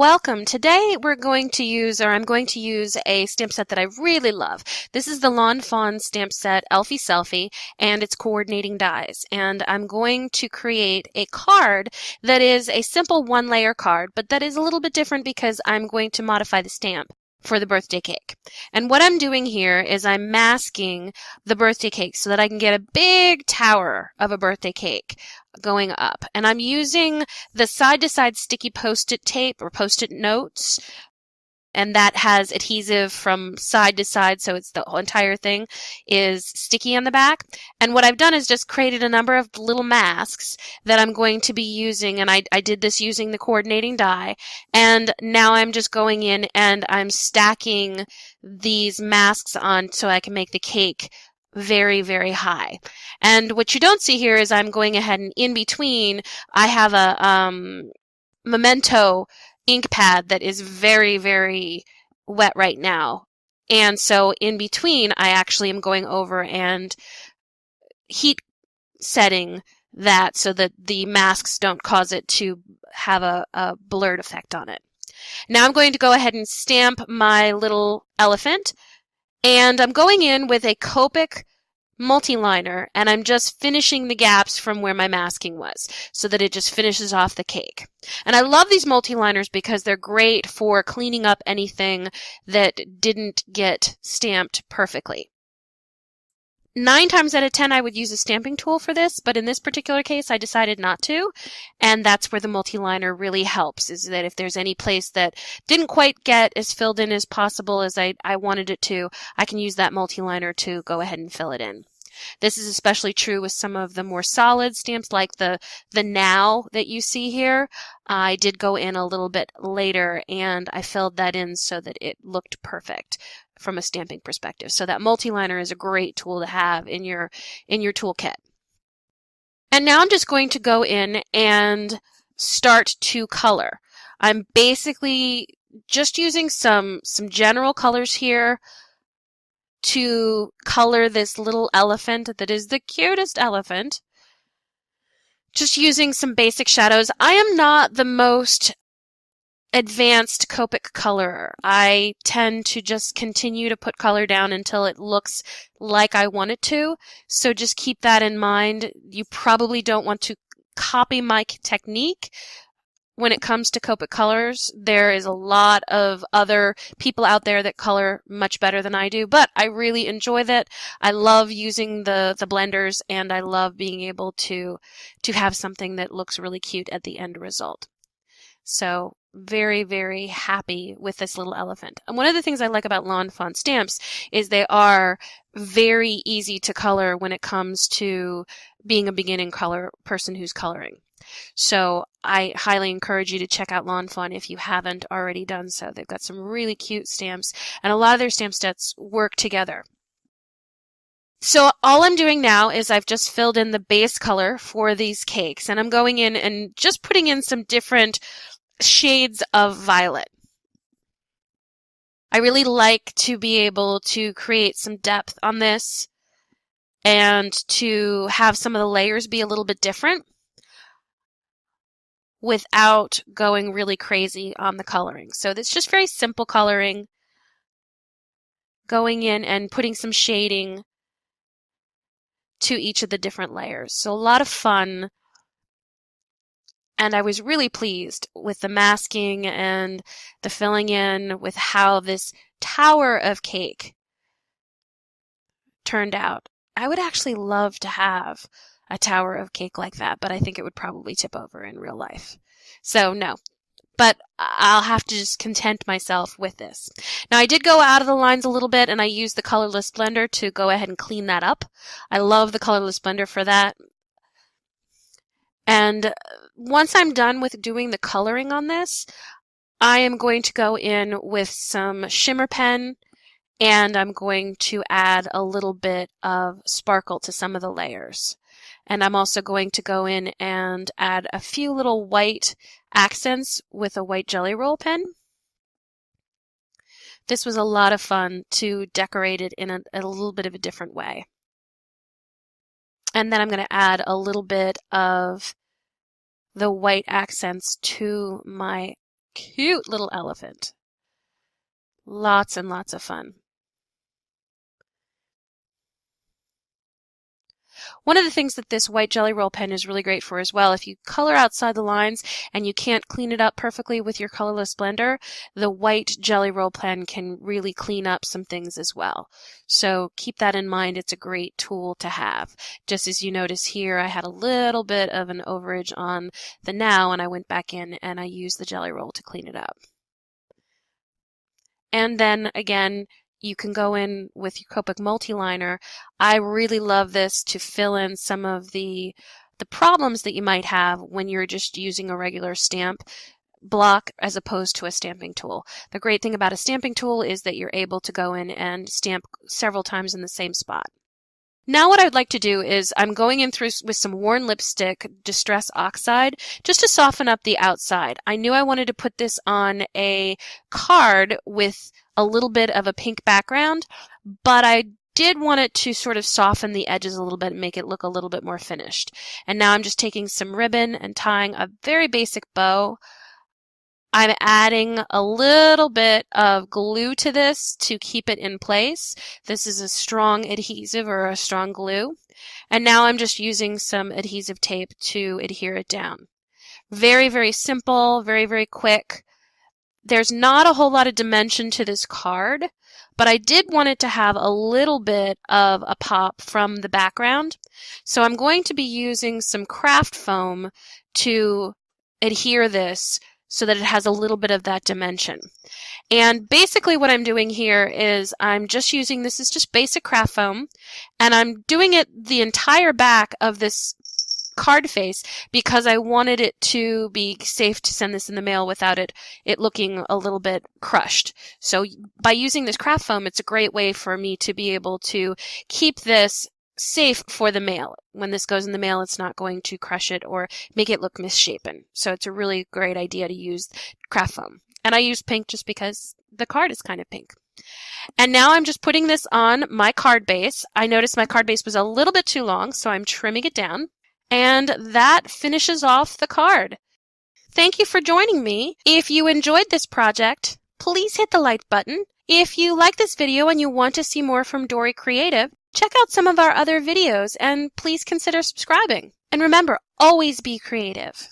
Welcome. Today I'm going to use a stamp set that I really love. This is the Lawn Fawn stamp set, Elphie Selfie, and it's coordinating dies. And I'm going to create a card that is a simple one-layer card, but that is a little bit different because I'm going to modify the stamp for the birthday cake. And what I'm doing here is I'm masking the birthday cake so that I can get a big tower of a birthday cake going up. And I'm using the side-to-side sticky post-it tape or post-it notes, and that has adhesive from side to side, so it's the entire thing is sticky on the back. And what I've done is just created a number of little masks that I'm going to be using, and I did this using the coordinating die. And now I'm just going in and I'm stacking these masks on so I can make the cake very, very high. And what you don't see here is I'm going ahead and in between I have a Memento ink pad that is very, very wet right now. And so in between, I actually am going over and heat setting that so that the masks don't cause it to have a blurred effect on it. Now I'm going to go ahead and stamp my little elephant, and I'm going in with a Copic multi-liner, and I'm just finishing the gaps from where my masking was so that it just finishes off the cake. And I love these multi-liners because they're great for cleaning up anything that didn't get stamped perfectly. 9 times out of 10 I would use a stamping tool for this, but in this particular case I decided not to, and that's where the multi-liner really helps, is that if there's any place that didn't quite get as filled in as possible as I wanted it to, I can use that multi-liner to go ahead and fill it in. This is especially true with some of the more solid stamps like the Now that you see here. I did go in a little bit later and I filled that in so that it looked perfect from a stamping perspective. So that multi-liner is a great tool to have in your toolkit. And now I'm just going to go in and start to color. I'm basically just using some general colors here to color this little elephant that is the cutest elephant. Just using some basic shadows. I am not the most advanced Copic colorer. I tend to just continue to put color down until it looks like I want it to. So just keep that in mind. You probably don't want to copy my technique. When it comes to Copic colors, there is a lot of other people out there that color much better than I do, but I really enjoy that. I love using the blenders, and I love being able to have something that looks really cute at the end result. So very, very happy with this little elephant. And one of the things I like about Lawn Fawn stamps is they are very easy to color when it comes to being a beginning person who's coloring. So I highly encourage you to check out Lawn Fawn if you haven't already done so. They've got some really cute stamps, and a lot of their stamp sets work together. So all I'm doing now is I've just filled in the base color for these cakes, and I'm going in and just putting in some different shades of violet. I really like to be able to create some depth on this and to have some of the layers be a little bit different without going really crazy on the coloring. So it's just very simple coloring, going in and putting some shading to each of the different layers. So a lot of fun, and I was really pleased with the masking and the filling in with how this tower of cake turned out. I would actually love to have a tower of cake like that, but I think it would probably tip over in real life. So no, but I'll have to just content myself with this. Now I did go out of the lines a little bit, and I used the colorless blender to go ahead and clean that up. I love the colorless blender for that. And once I'm done with doing the coloring on this, I am going to go in with some shimmer pen, and I'm going to add a little bit of sparkle to some of the layers. And I'm also going to go in and add a few little white accents with a white Jelly Roll pen. This was a lot of fun to decorate it in a little bit of a different way. And then I'm going to add a little bit of the white accents to my cute little elephant. Lots and lots of fun. One of the things that this white Jelly Roll pen is really great for as well, if you color outside the lines and you can't clean it up perfectly with your colorless blender, the white Jelly Roll pen can really clean up some things as well. So keep that in mind. It's a great tool to have. Just as you notice here, I had a little bit of an overage on the now, and I went back in and I used the Jelly Roll to clean it up. And then again, you can go in with your Copic multi-liner. I really love this to fill in some of the problems that you might have when you're just using a regular stamp block as opposed to a stamping tool. The great thing about a stamping tool is that you're able to go in and stamp several times in the same spot. Now what I'd like to do is I'm going in through with some worn lipstick, Distress Oxide, just to soften up the outside. I knew I wanted to put this on a card with a little bit of a pink background, but I did want it to sort of soften the edges a little bit and make it look a little bit more finished. And now I'm just taking some ribbon and tying a very basic bow. I'm adding a little bit of glue to this to keep it in place. This is a strong adhesive or a strong glue. And now I'm just using some adhesive tape to adhere it down. Very, very simple, very, very quick. There's not a whole lot of dimension to this card, but I did want it to have a little bit of a pop from the background. So I'm going to be using some craft foam to adhere this so that it has a little bit of that dimension. And basically what I'm doing here is I'm just using, this is just basic craft foam, and I'm doing it the entire back of this card face because I wanted it to be safe to send this in the mail without it looking a little bit crushed. So by using this craft foam, it's a great way for me to be able to keep this safe for the mail. When this goes in the mail, it's not going to crush it or make it look misshapen. So it's a really great idea to use craft foam. And I use pink just because the card is kind of pink. And now I'm just putting this on my card base. I noticed my card base was a little bit too long, so I'm trimming it down. And that finishes off the card. Thank you for joining me. If you enjoyed this project, please hit the like button. If you like this video and you want to see more from Dory Creative, check out some of our other videos and please consider subscribing. And remember, always be creative.